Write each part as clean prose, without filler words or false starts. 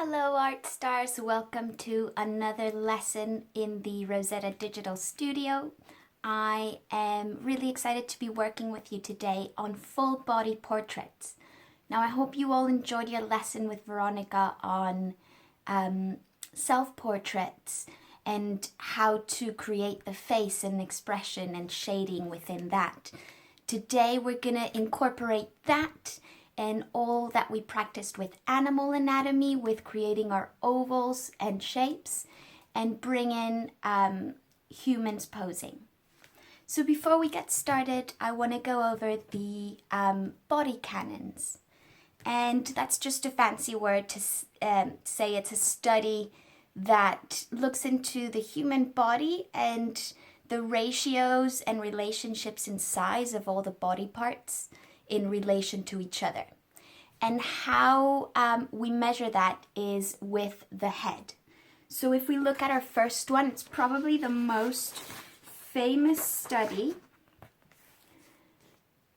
Hello art stars, welcome to another lesson in the Rosetta Digital Studio. I am really excited to be working with you today on full body portraits. Now I hope you all enjoyed your lesson with Veronica on self-portraits and how to create the face and expression and shading within that. Today we're going to incorporate that and all that we practiced with animal anatomy, with creating our ovals and shapes, and bring in humans posing. So before we get started, I want to go over the body canons. And that's just a fancy word to say it's a study that looks into the human body and the ratios and relationships in size of all the body parts in relation to each other. And how we measure that is with the head. So if we look at our first one, it's probably the most famous study,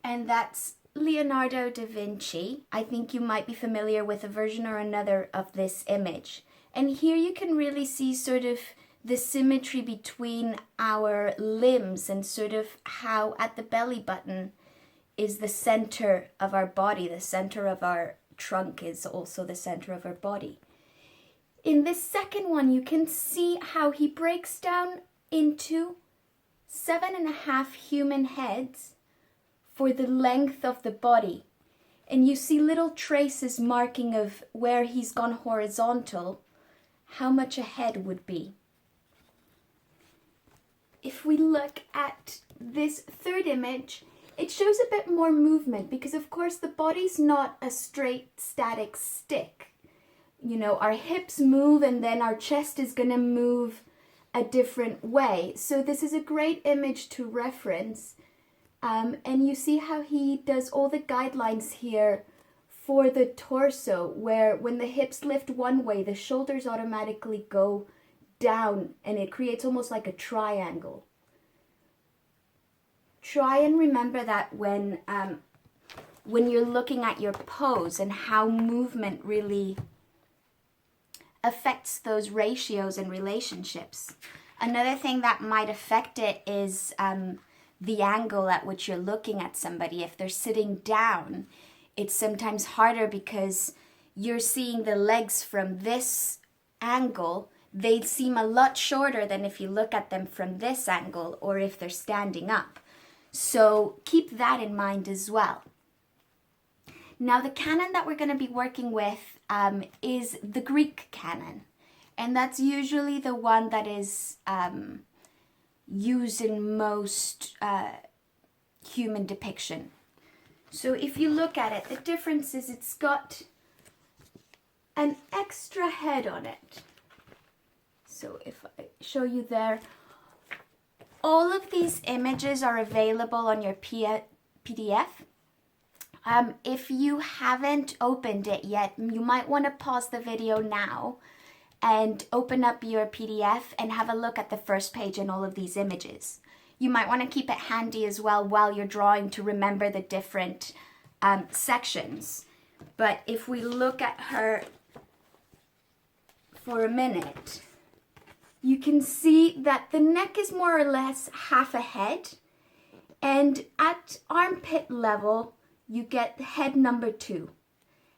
and that's Leonardo da Vinci. I think you might be familiar with a version or another of this image. And here you can really see sort of the symmetry between our limbs and sort of how at the belly button is the center of our body. The center of our trunk is also the center of our body. In this second one, you can see how he breaks down into 7.5 human heads for the length of the body. And you see little traces marking of where he's gone horizontal, how much a head would be. If we look at this third image, it shows a bit more movement because, of course, the body's not a straight, static stick. You know, our hips move and then our chest is going to move a different way. So this is a great image to reference. And you see how he does all the guidelines here for the torso, where when the hips lift one way, the shoulders automatically go down and it creates almost like a triangle. Try and remember that when you're looking at your pose and how movement really affects those ratios and relationships. Another thing that might affect it is the angle at which you're looking at somebody. If they're sitting down, it's sometimes harder because you're seeing the legs from this angle. They seem a lot shorter than if you look at them from this angle or if they're standing up. So keep that in mind as well. Now the canon that we're going to be working with is the Greek canon. And that's usually the one that is used in most human depiction. So if you look at it, the difference is it's got an extra head on it. So if I show you there, all of these images are available on your PDF. If you haven't opened it yet, you might want to pause the video now and open up your PDF and have a look at the first page and all of these images. You might want to keep it handy as well while you're drawing to remember the different sections. But if we look at her for a minute, you can see that the neck is more or less half a head, and at armpit level you get head number 2.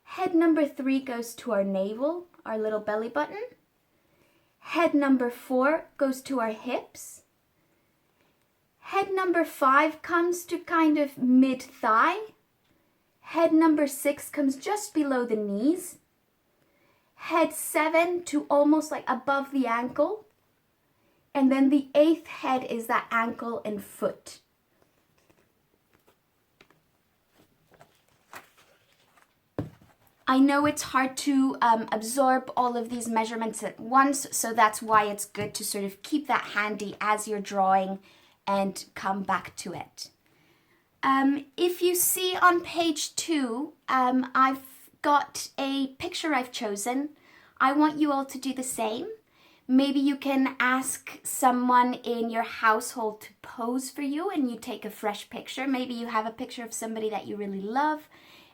Head number 3 goes to our navel, our little belly button. Head number 4 goes to our hips. Head number 5 comes to kind of mid-thigh. Head number 6 comes just below the knees. Head 7 to almost like above the ankle. And then the 8th head is that ankle and foot. I know it's hard to absorb all of these measurements at once, so that's why it's good to sort of keep that handy as you're drawing and come back to it. If you see on page 2, I've got a picture I've chosen. I want you all to do the same. Maybe you can ask someone in your household to pose for you and you take a fresh picture. Maybe you have a picture of somebody that you really love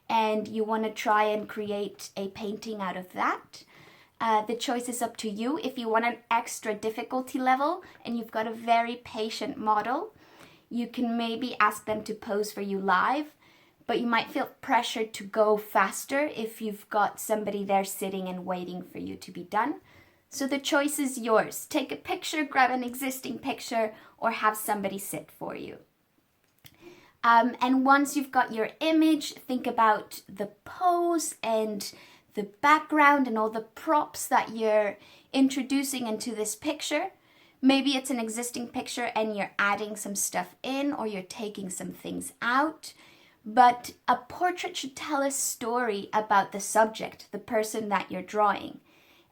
and you want to try and create a painting out of that. The choice is up to you. If you want an extra difficulty level and you've got a very patient model, you can maybe ask them to pose for you live, but you might feel pressured to go faster if you've got somebody there sitting and waiting for you to be done. So the choice is yours. Take a picture, grab an existing picture, or have somebody sit for you. And once you've got your image, think about the pose and the background and all the props that you're introducing into this picture. Maybe it's an existing picture and you're adding some stuff in, or you're taking some things out. But a portrait should tell a story about the subject, the person that you're drawing.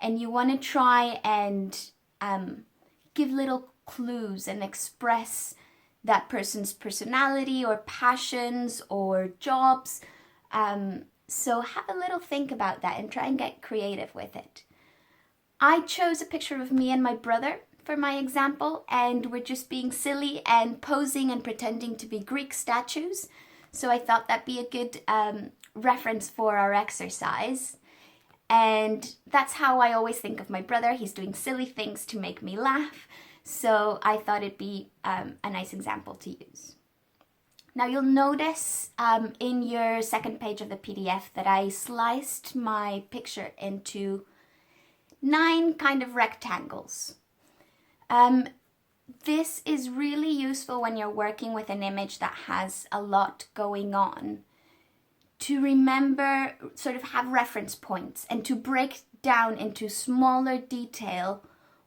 And you want to try and give little clues and express that person's personality or passions or jobs. So have a little think about that and try and get creative with it. I chose a picture of me and my brother for my example, and we're just being silly and posing and pretending to be Greek statues. So I thought that'd be a good reference for our exercise. And that's how I always think of my brother. He's doing silly things to make me laugh. So I thought it'd be a nice example to use. Now you'll notice in your second page of the PDF that I sliced my picture into 9 kind of rectangles. This is really useful when you're working with an image that has a lot going on, to remember, sort of have reference points and to break down into smaller detail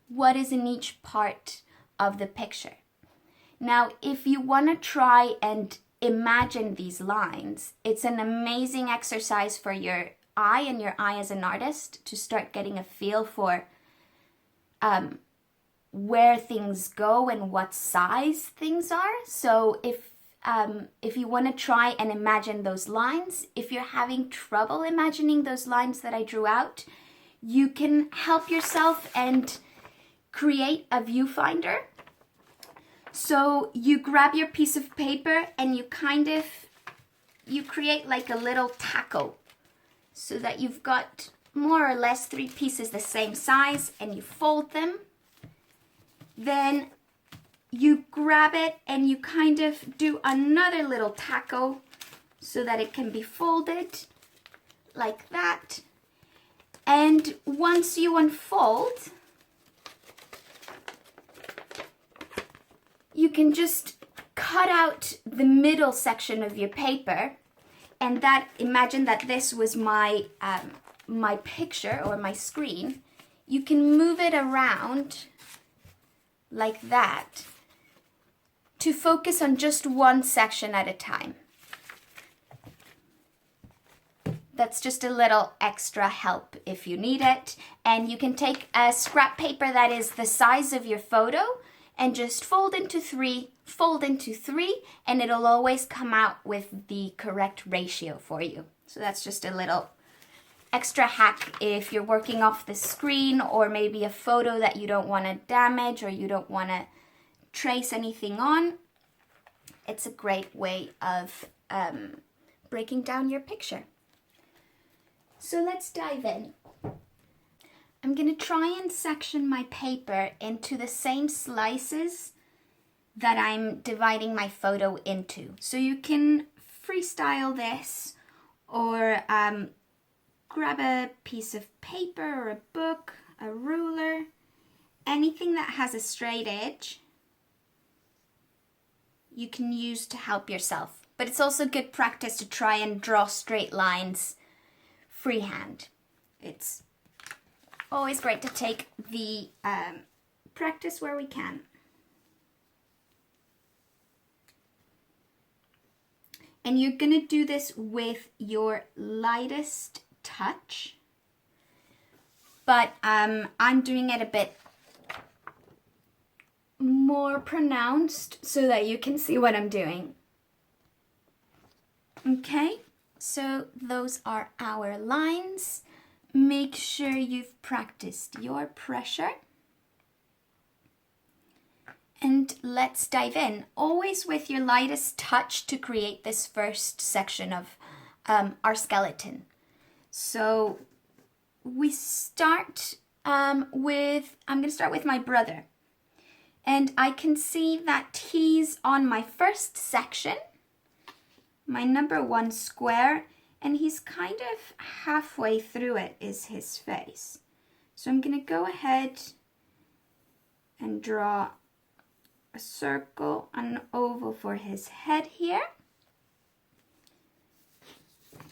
what is in each part of the picture. Now, if you want to try and imagine these lines, it's an amazing exercise for your eye and your eye as an artist to start getting a feel for where things go and what size things are. So if you want to try and imagine those lines, if you're having trouble imagining those lines that I drew out, you can help yourself and create a viewfinder. So you grab your piece of paper and you create like a little taco, so that you've got more or less 3 pieces the same size, and you fold them. Then you grab it and you kind of do another little taco so that it can be folded like that. And once you unfold, you can just cut out the middle section of your paper, and imagine that this was my my picture or my screen. You can move it around like that to focus on just one section at a time. That's just a little extra help if you need it. And you can take a scrap paper that is the size of your photo and just fold into 3, and it'll always come out with the correct ratio for you. So that's just a little extra hack if you're working off the screen, or maybe a photo that you don't want to damage or you don't want to trace anything on. It's a great way of breaking down your picture. So let's dive in. I'm going to try and section my paper into the same slices that I'm dividing my photo into. So you can freestyle this, or grab a piece of paper or a book, a ruler, anything that has a straight edge you can use to help yourself. But it's also good practice to try and draw straight lines freehand. It's always great to take the practice where we can. And you're going to do this with your lightest touch, but I'm doing it a bit more pronounced so that you can see what I'm doing. Okay, so those are our lines. Make sure you've practiced your pressure. And let's dive in, always with your lightest touch to create this first section of our skeleton. So we start I'm going to start with my brother. And I can see that he's on my first section, my number 1 square, and he's kind of halfway through it is his face. So I'm going to go ahead and draw a circle, an oval for his head here.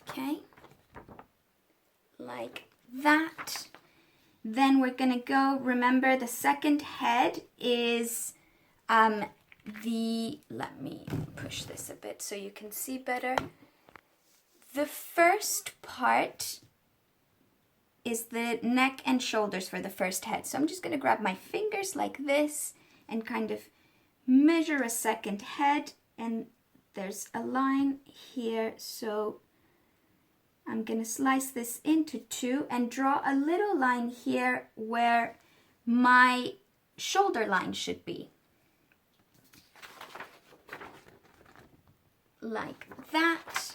Okay, like that. Then we're going to go, remember the second head is let me push this a bit so you can see better. The first part is the neck and shoulders for the first head. So I'm just going to grab my fingers like this and kind of measure a second head, and there's a line here, so I'm going to slice this into 2 and draw a little line here where my shoulder line should be. Like that.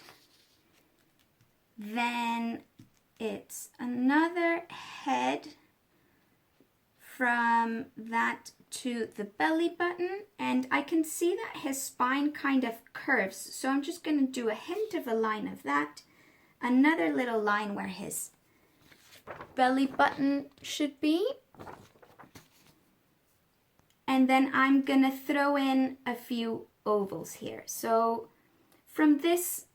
Then it's another head from that to the belly button, and I can see that his spine kind of curves, so I'm just going to do a hint of a line of that. Another little line where his belly button should be. And then I'm gonna throw in a few ovals here. So from this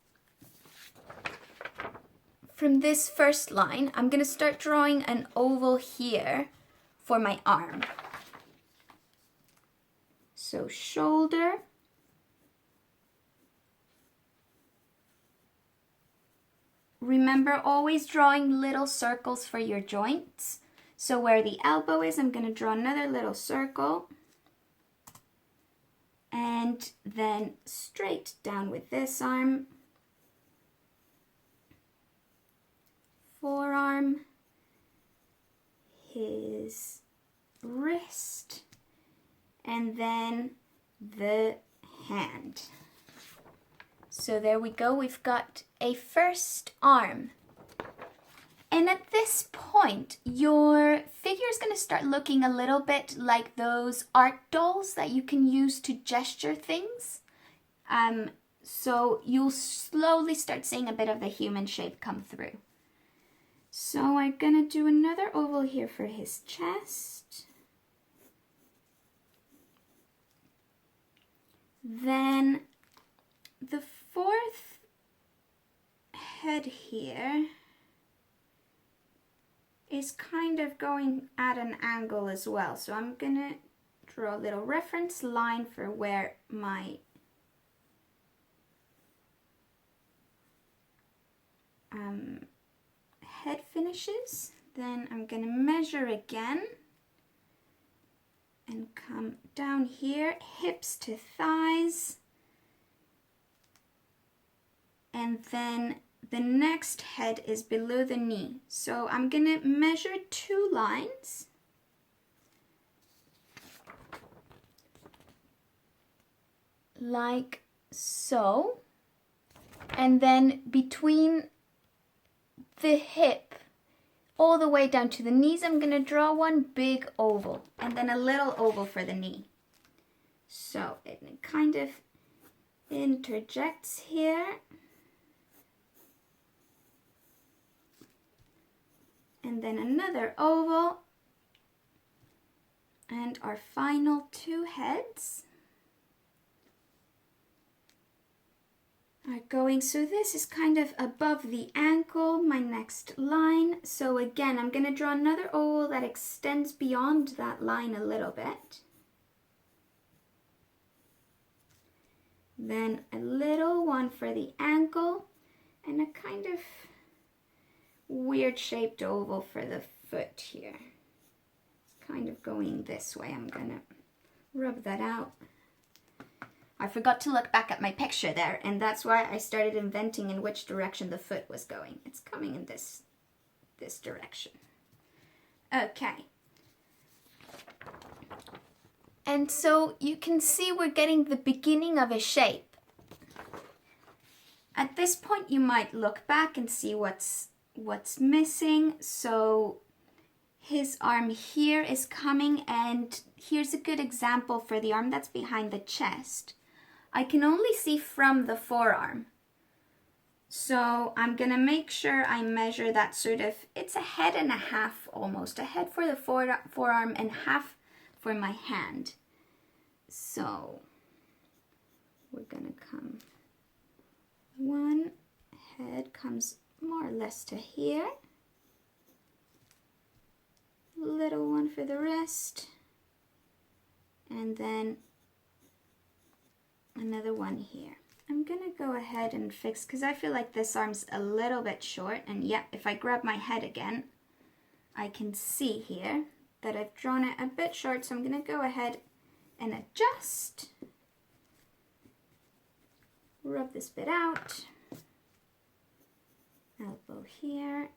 first line, I'm gonna start drawing an oval here for my arm. So shoulder. Remember, always drawing little circles for your joints. So where the elbow is, I'm going to draw another little circle. And then straight down with this arm. Forearm. His wrist. And then the hand. So there we go, we've got a first arm. And at this point, your figure is going to start looking a little bit like those art dolls that you can use to gesture things. So you'll slowly start seeing a bit of the human shape come through. So I'm going to do another oval here for his chest. Then the fourth head here is kind of going at an angle as well. So I'm going to draw a little reference line for where my head finishes. Then I'm going to measure again and come down here, hips to thighs. And then the next head is below the knee. So I'm going to measure 2 lines. Like so. And then between the hip all the way down to the knees, I'm going to draw one big oval and then a little oval for the knee. So it kind of interjects here. And then another oval. And our final 2 heads are going, so this is kind of above the ankle, my next line. So again, I'm going to draw another oval that extends beyond that line a little bit. Then a little one for the ankle and a kind of weird shaped oval for the foot here. It's kind of going this way. I'm going to rub that out. I forgot to look back at my picture there, and that's why I started inventing in which direction the foot was going. It's coming in this direction. Okay. And so you can see we're getting the beginning of a shape. At this point, you might look back and see what's what's missing. So his arm here is coming, and here's a good example for the arm that's behind the chest. I can only see from the forearm. So I'm gonna make sure I measure that sort of, it's a head and a half almost, a head for the forearm and half for my hand. So we're gonna come, one head comes more or less to here. Little one for the wrist. And then another one here. I'm gonna go ahead and fix, because I feel like this arm's a little bit short, and yep, if I grab my head again, I can see here that I've drawn it a bit short, so I'm gonna go ahead and adjust. Rub this bit out. Elbow here.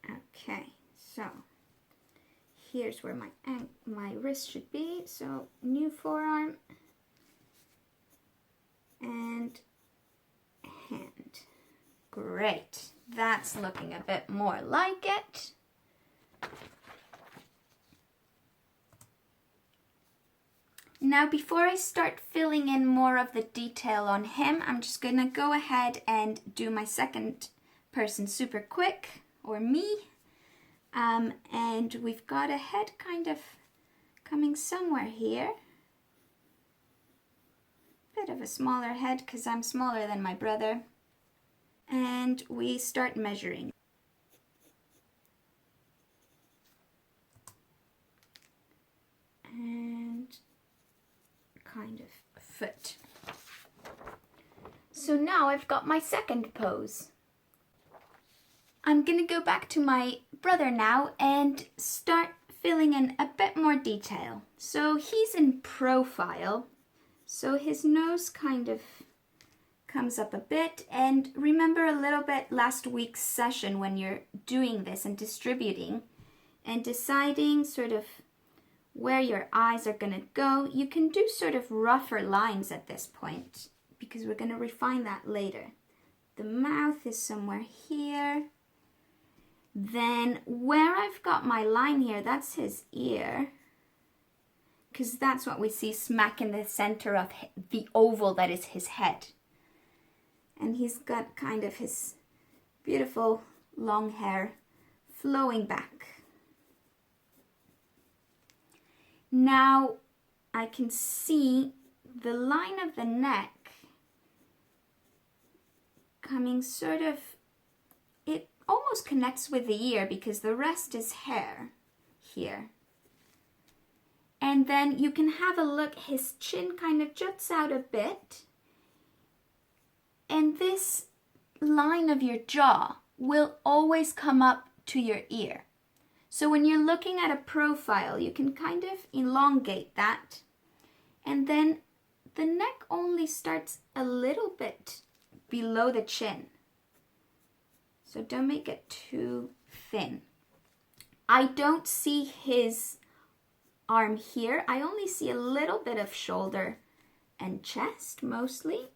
Okay, so here's where my wrist should be. So new forearm and hand. Great, that's looking a bit more like it. Now, before I start filling in more of the detail on him, I'm just gonna go ahead and do my second person super quick, or me. And we've got a head kind of coming somewhere here. Bit of a smaller head because I'm smaller than my brother. And we start measuring. And kind of foot. So now I've got my second pose. I'm gonna go back to my brother now and start filling in a bit more detail. So he's in profile, so his nose kind of comes up a bit. And remember a little bit last week's session when you're doing this and distributing and deciding sort of where your eyes are gonna go. You can do sort of rougher lines at this point because we're gonna refine that later. The mouth is somewhere here. Then where I've got my line here, that's his ear, because that's what we see smack in the center of the oval that is his head. And he's got kind of his beautiful long hair flowing back. Now I can see the line of the neck coming sort of, it almost connects with the ear because the rest is hair here. And then you can have a look, his chin kind of juts out a bit. And this line of your jaw will always come up to your ear. So when you're looking at a profile, you can kind of elongate that. And then the neck only starts a little bit below the chin. So don't make it too thin. I don't see his arm here. I only see a little bit of shoulder and chest mostly.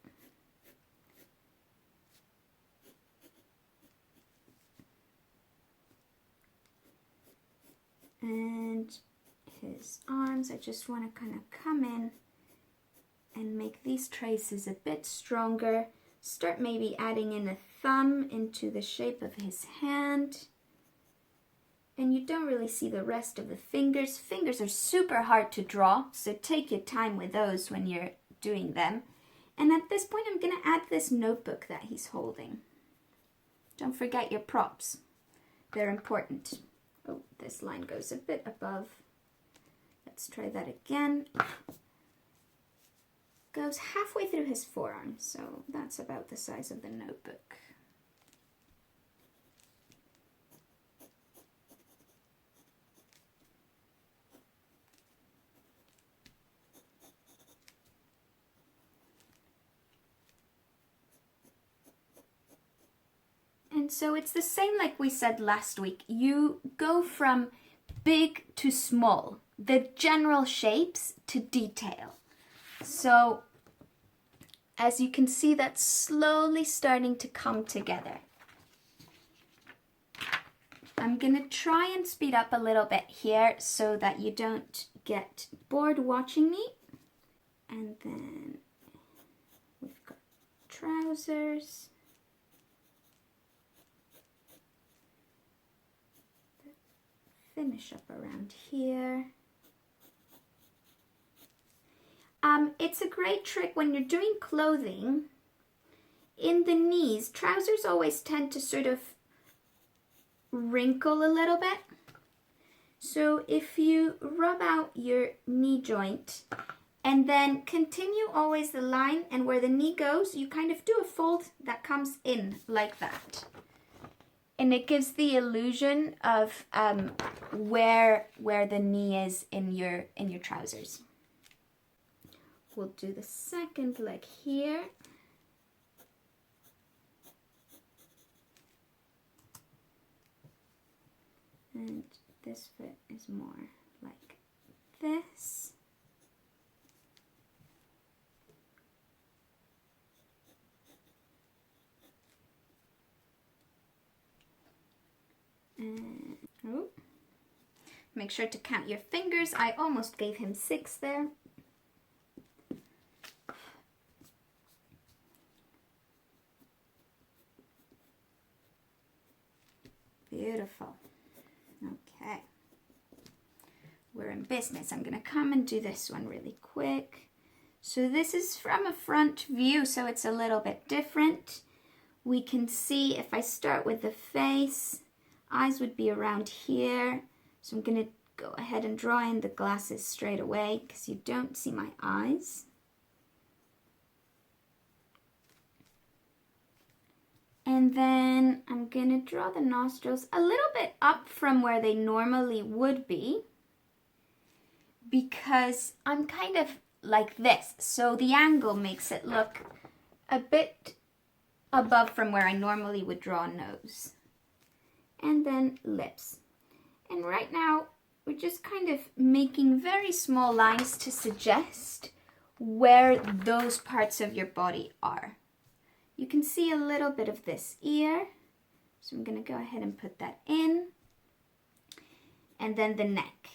And his arms, I just want to kind of come in and make these traces a bit stronger. Start maybe adding in a thumb into the shape of his hand. And you don't really see the rest of the fingers. Fingers are super hard to draw, so take your time with those when you're doing them. And at this point, I'm going to add this notebook that he's holding. Don't forget your props. They're important. Oh, this line goes a bit above. Let's try that again. Goes halfway through his forearm, so that's about the size of the notebook. And so it's the same like we said last week. You go from big to small, the general shapes to detail. So as you can see, that's slowly starting to come together. I'm gonna try and speed up a little bit here so that you don't get bored watching me. And then we've got trousers. Finish up around here. It's a great trick when you're doing clothing. In the knees, trousers always tend to sort of wrinkle a little bit. So if you rub out your knee joint and then continue always the line, and where the knee goes, you kind of do a fold that comes in like that. And it gives the illusion of where the knee is in your trousers. We'll do the second leg here. And this foot is more like this. And make sure to count your fingers. I almost gave him 6 there. Beautiful. Okay. We're in business. I'm going to come and do this one really quick. So this is from a front view, so it's a little bit different. We can see if I start with the face, eyes would be around here. So I'm going to go ahead and draw in the glasses straight away because you don't see my eyes. And then I'm going to draw the nostrils a little bit up from where they normally would be, because I'm kind of like this. So the angle makes it look a bit above from where I normally would draw a nose. And then lips. And right now we're just kind of making very small lines to suggest where those parts of your body are. You can see a little bit of this ear, so I'm going to go ahead and put that in. And then the neck.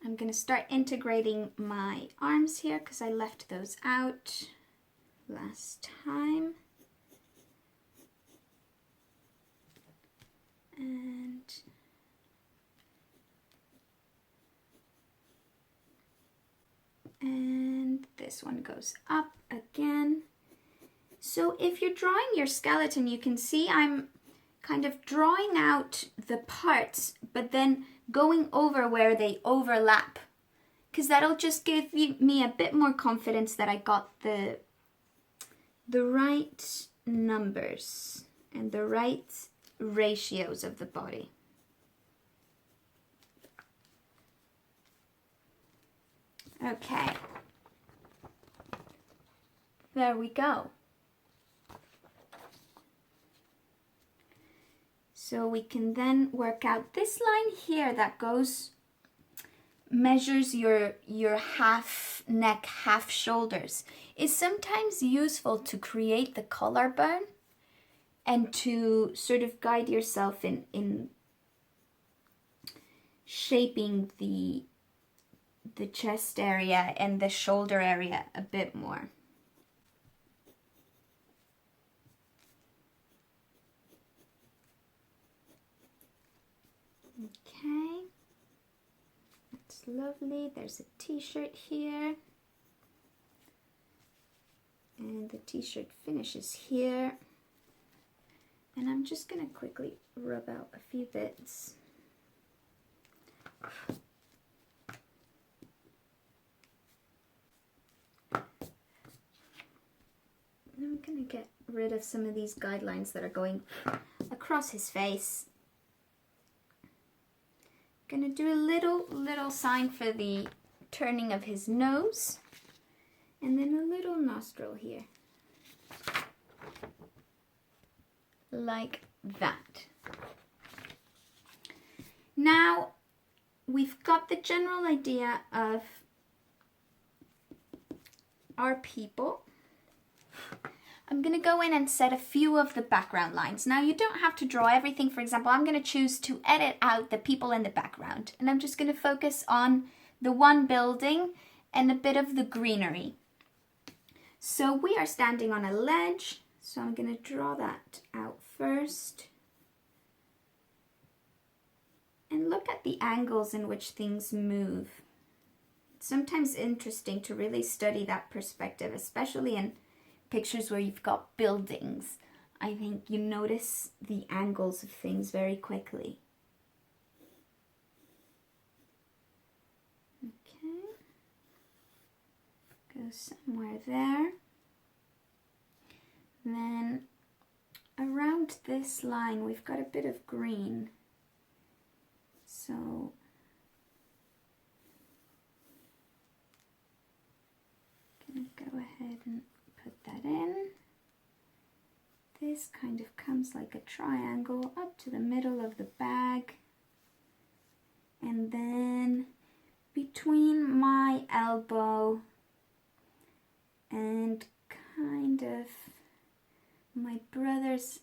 I'm going to start integrating my arms here because I left those out last time. And this one goes up again. So if you're drawing your skeleton, you can see I'm kind of drawing out the parts, but then going over where they overlap, because that'll just give me a bit more confidence that I got the right numbers and the right ratios of the body. Okay, there we go. So we can then work out this line here that goes, measures your half neck, half shoulders, is sometimes useful to create the collarbone and to sort of guide yourself in shaping the chest area and the shoulder area a bit more. Okay, that's lovely. There's a t-shirt here. And the t-shirt finishes here. And I'm just going to quickly rub out a few bits. I'm going to get rid of some of these guidelines that are going across his face. Going to do a little sign for the turning of his nose, and then a little nostril here, like that. Now we've got the general idea of our people. I'm I'm going to go in and set a few of the background lines. Now you don't have to draw everything. For example, I'm going to choose to edit out the people in the background, and I'm just going to focus on the one building and a bit of the greenery. So we are standing on a ledge, so I'm going to draw that out first. And look at the angles in which things move. It's sometimes interesting to really study that perspective, especially in pictures where you've got buildings. I think you notice the angles of things very quickly. Okay. Go somewhere there. Then around this line we've got a bit of green. So I'm going to go ahead and put that in. This kind of comes like a triangle up to the middle of the bag. And then between my elbow and kind of my brother's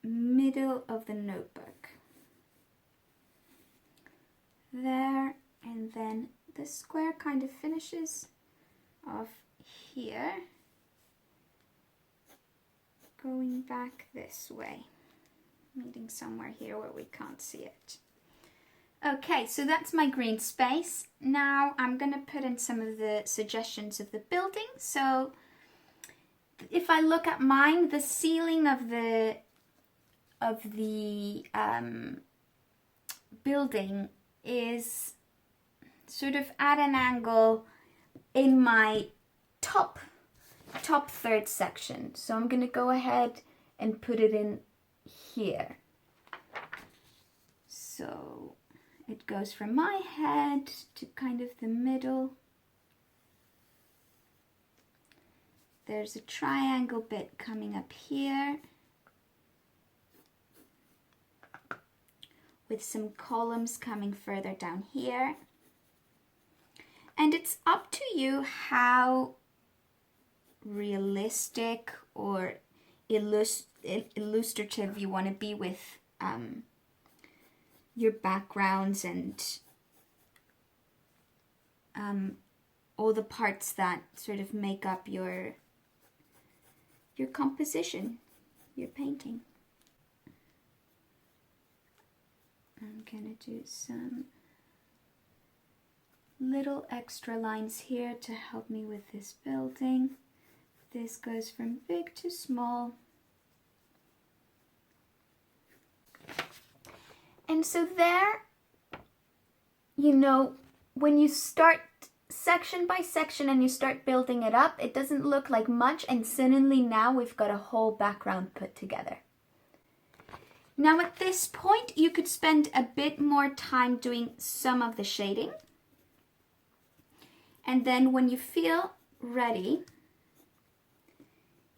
middle of the notebook. There, and then the square kind of finishes off here, going back this way, meeting somewhere here where we can't see it. Okay, so that's my green space. Now I'm going to put in some of the suggestions of the building. So if I look at mine, the ceiling of the building is sort of at an angle in my top third section. So I'm going to go ahead and put it in here. So it goes from my head to kind of the middle. There's a triangle bit coming up here with some columns coming further down here. And it's up to you how realistic or illustrative you want to be with your backgrounds and all the parts that sort of make up your composition, your painting. I'm gonna do some little extra lines here to help me with this building. This goes from big to small. And so there, you know, when you start section by section and you start building it up, it doesn't look like much, and suddenly now we've got a whole background put together. Now at this point, you could spend a bit more time doing some of the shading. And then when you feel ready,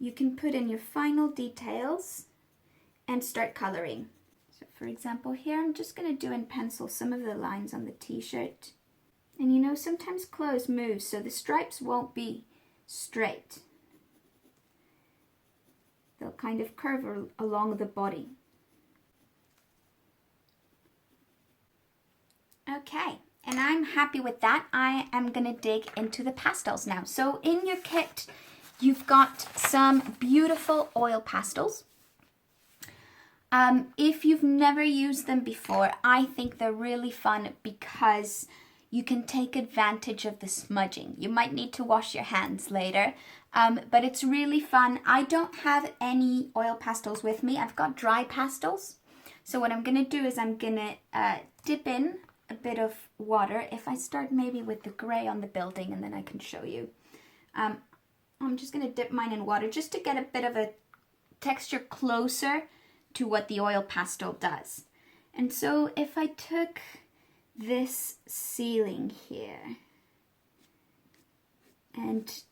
you can put in your final details and start coloring. So for example, here I'm just going to do in pencil some of the lines on the t-shirt. And you know, sometimes clothes move, so the stripes won't be straight. They'll kind of curve along the body. Okay, and I'm happy with that. I am going to dig into the pastels now. So in your kit, you've got some beautiful oil pastels. If you've never used them before, I think they're really fun because you can take advantage of the smudging. You might need to wash your hands later, but it's really fun. I don't have any oil pastels with me. I've got dry pastels. So what I'm going to do is I'm going to dip in a bit of water. If I start maybe with the gray on the building, and then I can show you. I'm just going to dip mine in water just to get a bit of a texture closer to what the oil pastel does. And so if I took this ceiling here and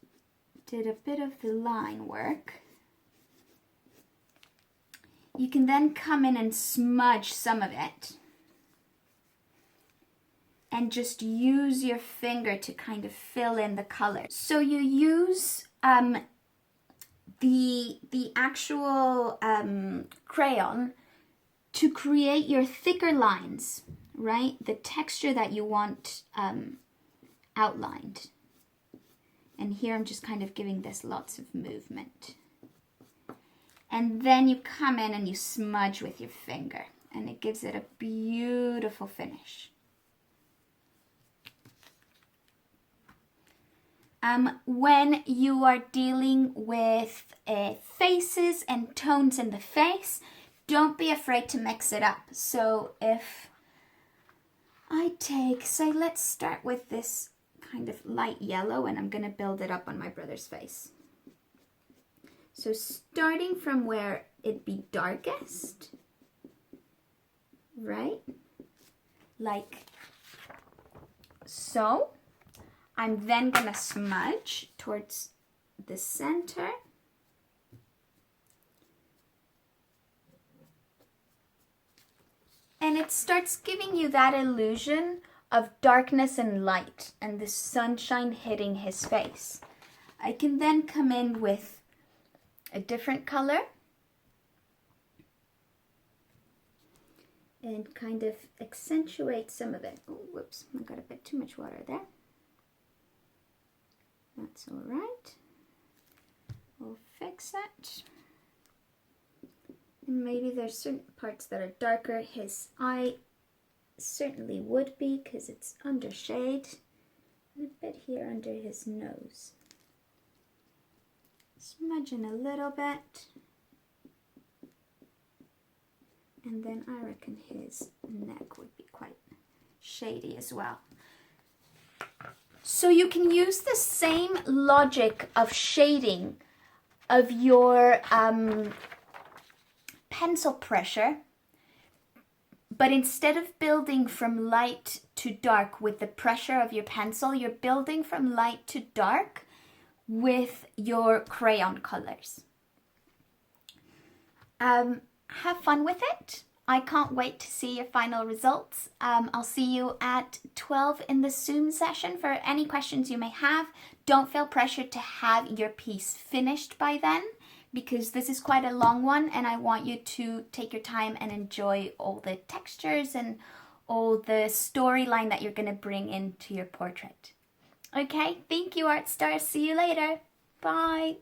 did a bit of the line work, you can then come in and smudge some of it and just use your finger to kind of fill in the color. So you use the actual crayon to create your thicker lines, right? The texture that you want outlined. And here I'm just kind of giving this lots of movement. And then you come in and you smudge with your finger, and it gives it a beautiful finish. When you are dealing with faces and tones in the face, don't be afraid to mix it up. So if I take, say, let's start with this kind of light yellow, and I'm going to build it up on my brother's face. So starting from where it'd be darkest, right? Like so. I'm then going to smudge towards the center. And it starts giving you that illusion of darkness and light and the sunshine hitting his face. I can then come in with a different color and kind of accentuate some of it. Oh, whoops, I got a bit too much water there. That's all right. We'll fix that. And maybe there's certain parts that are darker. His eye certainly would be because it's under shade. And a bit here under his nose. Smudge in a little bit. And then I reckon his neck would be quite shady as well. So you can use the same logic of shading of your pencil pressure, but instead of building from light to dark with the pressure of your pencil, you're building from light to dark with your crayon colors. Have fun with it. I can't wait to see your final results. I'll see you at 12 in the Zoom session for any questions you may have. Don't feel pressured to have your piece finished by then, because this is quite a long one and I want you to take your time and enjoy all the textures and all the storyline that you're going to bring into your portrait. Okay, thank you, Art Stars. See you later. Bye.